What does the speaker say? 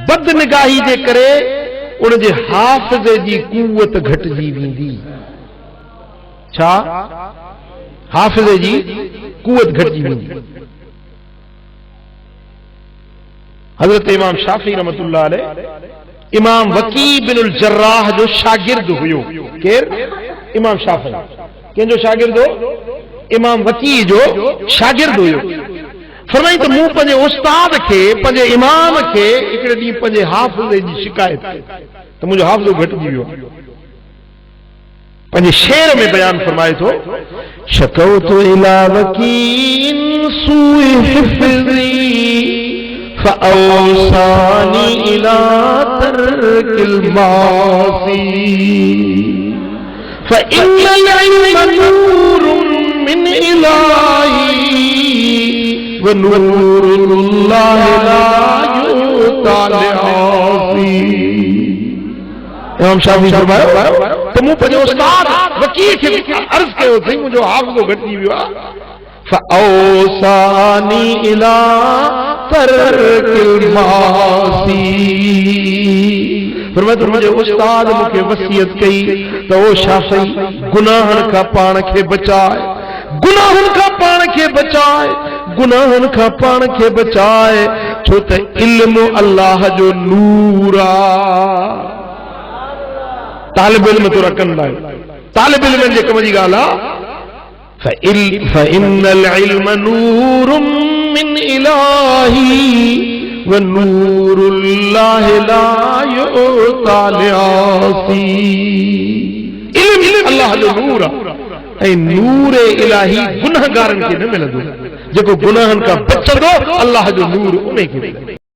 बदनिगाही जे करे उन जे हाफ़िज़े जी कुवत घटिजी वेंदी। छा? हाफ़िज़े जी कुवत घटिजी वेंदी। हज़रत इमाम शाफ़ी रहमतुल्लाह अलैह इमाम वकी बिनुल जर्राह जो शागिर्द हुयो। केर? इमाम शाफ़ी। कंहिंजो शागिर्द हो? इमाम वकी जो शागिर्द हुयो। फरमाई त मूं पंहिंजे उस्ताद खे, पंहिंजे इमाम खे हिकिड़े ॾींहुं पंहिंजे हाफ़िज़े जी शिकायत त मुंहिंजो हाफ़िज़ो घटिजी वियो। पंहिंजे शेर में बयान फरमाए थो, शकौतु इला वकीन सूइ हिफ़्ज़ी फ़अौसानी इला तर्किल मासी फ़इन्नल इल्म नूरुम मिन इलाही व नूरुल्लाहि ला युता लिआसी। इमाम शाफ़ी फरमायो तो मूं पंहिंजो उस्ताद वकील खे अर्ज़ कयो अथई मुंहिंजो हाफ़िज़ो घटिजी वियो आहे। फ़अौसानी इला तर्किल मासी। फरमायो मुंहिंजे उस्ताद मूंखे वसीयत कई त ओ शाफ़ी गुनाहनि खां पाण खे बचाए, गुनाहनि खां पाण खे बचाए, गुनाहनि खां पाण खे बचाए, छो त इल्म अल्लाह जो नूर आहे। तालिब इल्म तो रखंदा आहिनि, तालिब इल्म जे कम जी ॻाल्हि आहे। फ़इन्नल इल्म नूरुम मिन इलाही व नूरुल्लाहि ला युता लिआसी। इल्म अल्लाह जो नूर आहे ऐं नूर इलाही गुनहगारनि खे न मिलंदो। जेको गुनाहनि खां बचंदो अल्लाह जो नूर उन खे